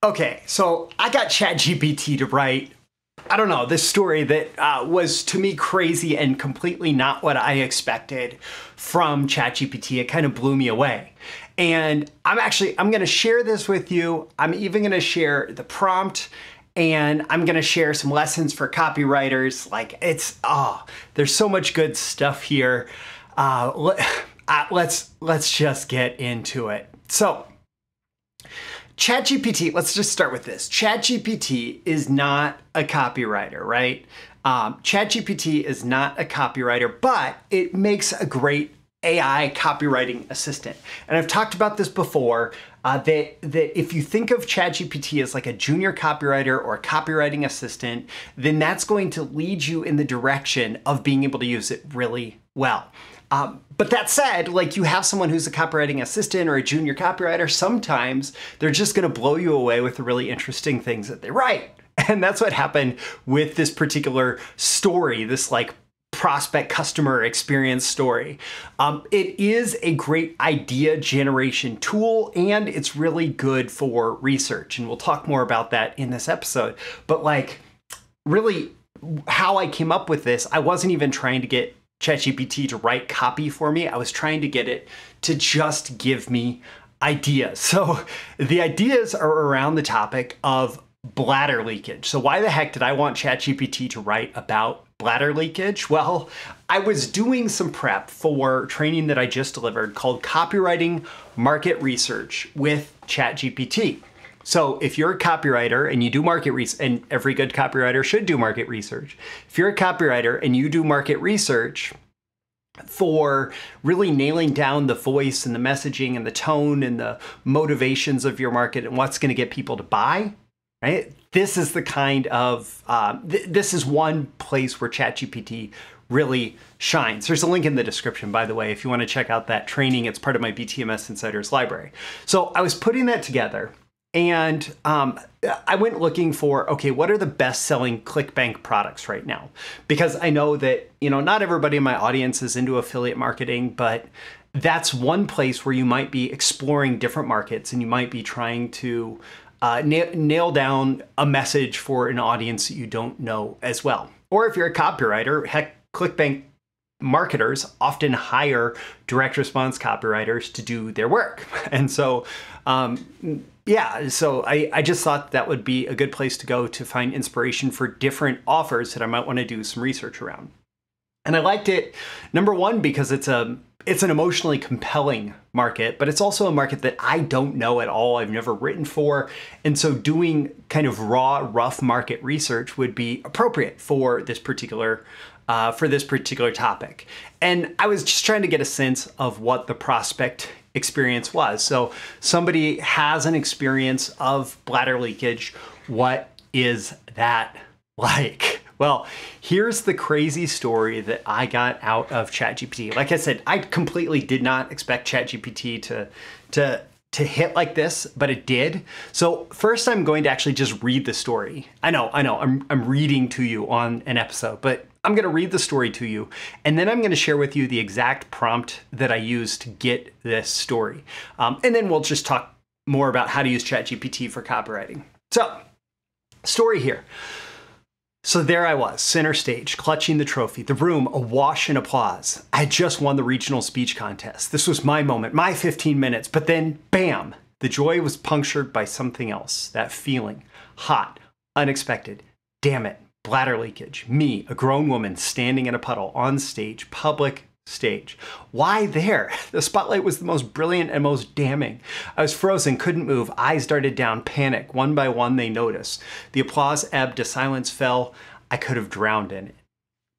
Okay, so I got ChatGPT to write, I don't know, this story that was to me crazy and completely not what I expected from ChatGPT. It kind of blew me away. And I'm going to share this with you. I'm even going to share the prompt, and I'm going to share some lessons for copywriters. Like there's so much good stuff here. Let's just get into it. So ChatGPT, let's just start with this. ChatGPT is not a copywriter, right? ChatGPT is not a copywriter, but it makes a great AI copywriting assistant. And I've talked about this before, that if you think of ChatGPT as like a junior copywriter or a copywriting assistant, then that's going to lead you in the direction of being able to use it really well. But that said, like you have someone who's a copywriting assistant or a junior copywriter, sometimes they're just going to blow you away with the really interesting things that they write. And that's what happened with this particular story, this like prospect customer experience story. It is a great idea generation tool, and it's really good for research. And we'll talk more about that in this episode. But like really how I came up with this, I wasn't even trying to get ChatGPT to write copy for me. I was trying to get it to just give me ideas. So the ideas are around the topic of bladder leakage. So why the heck did I want ChatGPT to write about bladder leakage? Well, I was doing some prep for training that I just delivered called Copywriting Market Research with ChatGPT. So if you're a copywriter and you do market research, and every good copywriter should do market research. If you're a copywriter and you do market research for really nailing down the voice and the messaging and the tone and the motivations of your market and what's going to get people to buy, right? This is the kind of, this is one place where ChatGPT really shines. There's a link in the description, by the way, if you want to check out that training. It's part of my BTMSinsiders library. So I was putting that together. And I went looking for, okay, what are the best-selling ClickBank products right now? Because I know that, not everybody in my audience is into affiliate marketing, but that's one place where you might be exploring different markets and you might be trying to nail down a message for an audience that you don't know as well. Or if you're a copywriter, heck, ClickBank marketers often hire direct response copywriters to do their work. And so, so I just thought that would be a good place to go to find inspiration for different offers that I might want to do some research around. And I liked it, number one, because it's an emotionally compelling market, but it's also a market that I don't know at all. I've never written for. And so doing kind of raw, rough market research would be appropriate for this particular topic. And I was just trying to get a sense of what the prospect experience was. So somebody has an experience of bladder leakage. What is that like? Well, here's the crazy story that I got out of ChatGPT. Like I said, I completely did not expect ChatGPT to hit like this, but it did. So first I'm going to actually just read the story. I know, I'm reading to you on an episode, but I'm going to read the story to you, and then I'm going to share with you the exact prompt that I used to get this story. And then we'll just talk more about how to use ChatGPT for copywriting. So, story here. So there I was, center stage, clutching the trophy, the room awash in applause. I had just won the regional speech contest. This was my moment, my 15 minutes, but then bam, the joy was punctured by something else, that feeling, hot, unexpected, damn it. Bladder leakage. Me, a grown woman standing in a puddle on stage, public stage. Why there? The spotlight was the most brilliant and most damning. I was frozen, couldn't move, eyes darted down, panic. One by one they noticed. The applause ebbed, a silence fell. I could have drowned in it.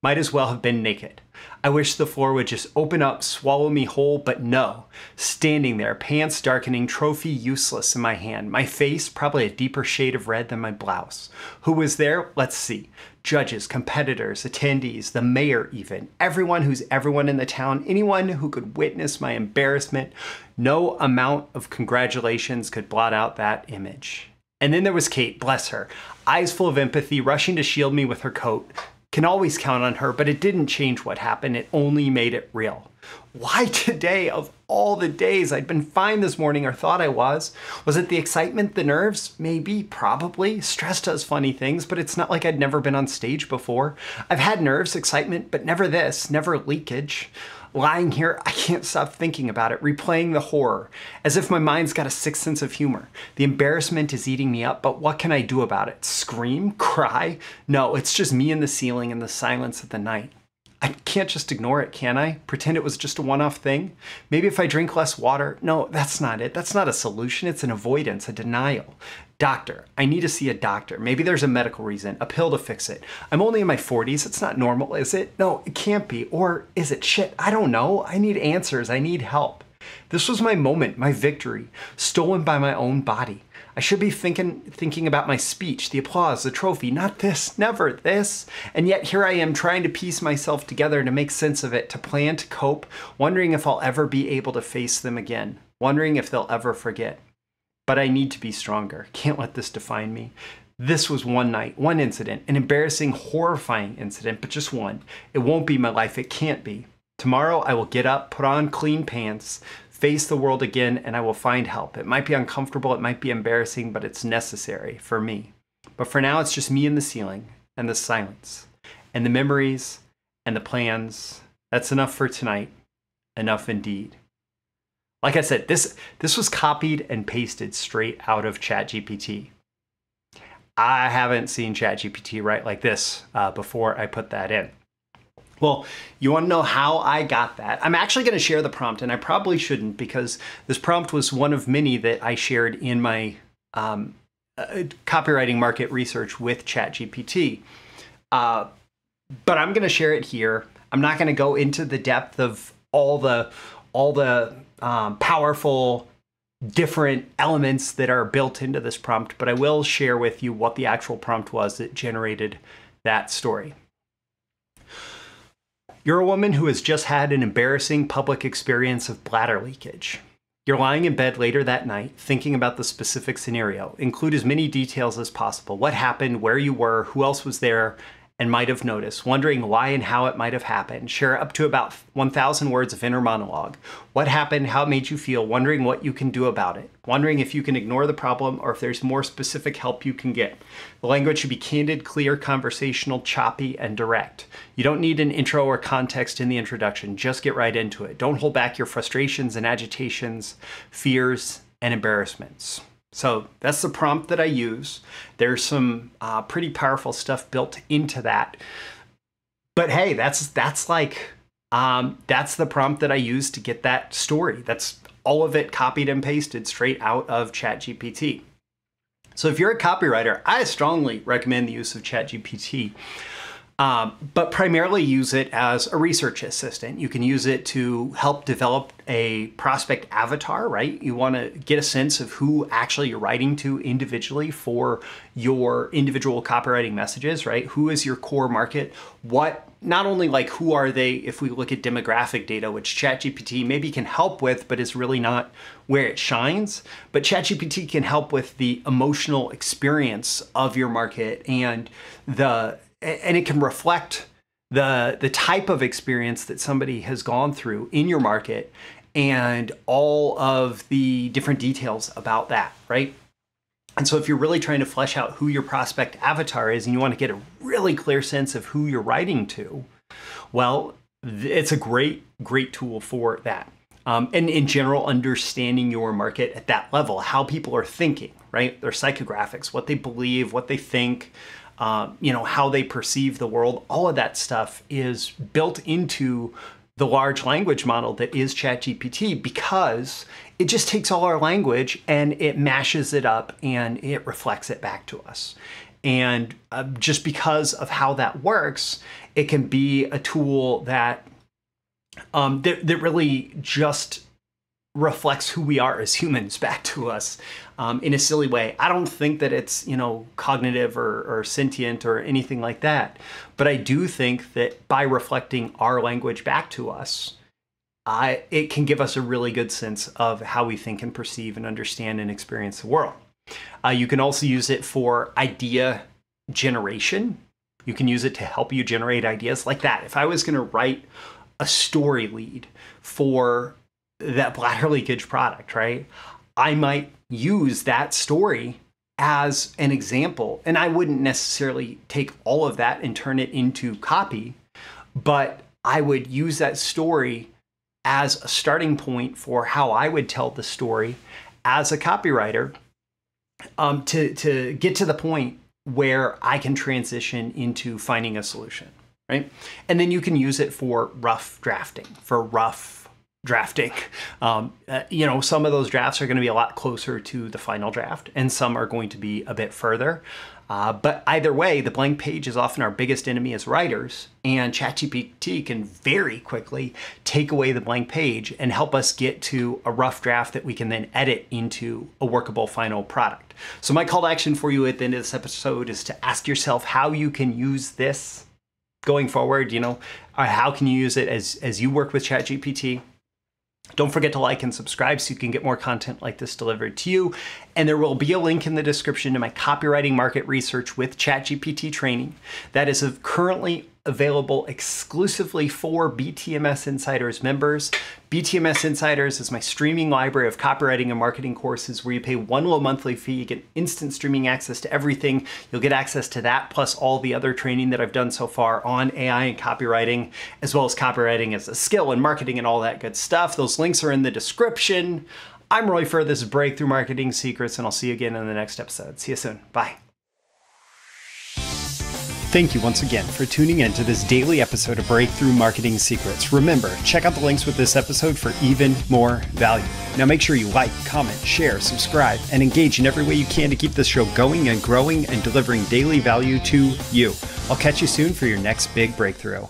Might as well have been naked. I wish the floor would just open up, swallow me whole, but no. Standing there, pants darkening, trophy useless in my hand. My face, probably a deeper shade of red than my blouse. Who was there? Let's see. Judges, competitors, attendees, the mayor even. Everyone who's everyone in the town. Anyone who could witness my embarrassment. No amount of congratulations could blot out that image. And then there was Kate, bless her. Eyes full of empathy, rushing to shield me with her coat. Can always count on her, but it didn't change what happened. It only made it real. Why today of all the days? I'd been fine this morning, or thought I was. Was it the excitement, the nerves? Maybe, probably. Stress does funny things, but it's not like I'd never been on stage before. I've had nerves, excitement, but never this, never leakage. Lying here, I can't stop thinking about it, replaying the horror, as if my mind's got a sixth sense of humor. The embarrassment is eating me up, but what can I do about it? Scream? Cry? No, it's just me and the ceiling and the silence of the night. I can't just ignore it, can I? Pretend it was just a one-off thing? Maybe if I drink less water? No, that's not it. That's not a solution. It's an avoidance, a denial. Doctor, I need to see a doctor. Maybe there's a medical reason, a pill to fix it. I'm only in my 40s. It's not normal, is it? No, it can't be. Or is it? Shit, I don't know. I need answers. I need help. This was my moment, my victory, stolen by my own body. I should be thinking about my speech, the applause, the trophy, not this, never this. And yet here I am trying to piece myself together to make sense of it, to plan, to cope, wondering if I'll ever be able to face them again, wondering if they'll ever forget. But I need to be stronger. Can't let this define me. This was one night, one incident, an embarrassing, horrifying incident, but just one. It won't be my life. It can't be. Tomorrow I will get up, put on clean pants, face the world again, and I will find help. It might be uncomfortable, it might be embarrassing, but it's necessary for me. But for now, it's just me and the ceiling, and the silence, and the memories, and the plans. That's enough for tonight. Enough indeed. Like I said, this was copied and pasted straight out of ChatGPT. I haven't seen ChatGPT write like this before I put that in. Well, you want to know how I got that? I'm actually going to share the prompt, and I probably shouldn't because this prompt was one of many that I shared in my copywriting market research with ChatGPT. But I'm going to share it here. I'm not going to go into the depth of all the powerful different elements that are built into this prompt, but I will share with you what the actual prompt was that generated that story. You're a woman who has just had an embarrassing public experience of bladder leakage. You're lying in bed later that night, thinking about the specific scenario. Include as many details as possible. What happened, where you were, who else was there, and might have noticed, wondering why and how it might have happened. Share up to about 1,000 words of inner monologue. What happened, how it made you feel, wondering what you can do about it, wondering if you can ignore the problem or if there's more specific help you can get. The language should be candid, clear, conversational, choppy, and direct. You don't need an intro or context in the introduction. Just get right into it. Don't hold back your frustrations and agitations, fears, and embarrassments. So that's the prompt that I use. There's some pretty powerful stuff built into that. But hey, that's the prompt that I use to get that story. That's all of it copied and pasted straight out of ChatGPT. So if you're a copywriter, I strongly recommend the use of ChatGPT. But primarily use it as a research assistant. You can use it to help develop a prospect avatar, right? You want to get a sense of who actually you're writing to individually for your individual copywriting messages, right? Who is your core market? Not only like who are they if we look at demographic data, which ChatGPT maybe can help with, but is really not where it shines. But ChatGPT can help with the emotional experience of your market and it can reflect the type of experience that somebody has gone through in your market and all of the different details about that, right? And so if you're really trying to flesh out who your prospect avatar is and you want to get a really clear sense of who you're writing to, well, it's a great tool for that. And in general, understanding your market at that level, how people are thinking, right? Their psychographics, what they believe, what they think, how they perceive the world, all of that stuff is built into the large language model that is ChatGPT because it just takes all our language and it mashes it up and it reflects it back to us. And just because of how that works, it can be a tool that really just reflects who we are as humans back to us in a silly way. I don't think that it's, cognitive or sentient or anything like that. But I do think that by reflecting our language back to us, it can give us a really good sense of how we think and perceive and understand and experience the world. You can also use it for idea generation. You can use it to help you generate ideas like that. If I was going to write a story lead for that bladder leakage product, right? I might use that story as an example, and I wouldn't necessarily take all of that and turn it into copy, but I would use that story as a starting point for how I would tell the story as a copywriter, to get to the point where I can transition into finding a solution, right? And then you can use it for rough drafting, some of those drafts are going to be a lot closer to the final draft, and some are going to be a bit further. But either way, the blank page is often our biggest enemy as writers, and ChatGPT can very quickly take away the blank page and help us get to a rough draft that we can then edit into a workable final product. So my call to action for you at the end of this episode is to ask yourself how you can use this going forward. How can you use it as you work with ChatGPT? Don't forget to like and subscribe so you can get more content like this delivered to you. And there will be a link in the description to my copywriting market research with ChatGPT training that is currently available exclusively for BTMSinsiders members. BTMSinsiders is my streaming library of copywriting and marketing courses where you pay one low monthly fee, you get instant streaming access to everything. You'll get access to that plus all the other training that I've done so far on AI and copywriting, as well as copywriting as a skill and marketing and all that good stuff. Those links are in the description. I'm Roy Furr. This is Breakthrough Marketing Secrets, and I'll see you again in the next episode. See you soon. Bye. Thank you once again for tuning in to this daily episode of Breakthrough Marketing Secrets. Remember, check out the links with this episode for even more value. Now make sure you like, comment, share, subscribe, and engage in every way you can to keep this show going and growing and delivering daily value to you. I'll catch you soon for your next big breakthrough.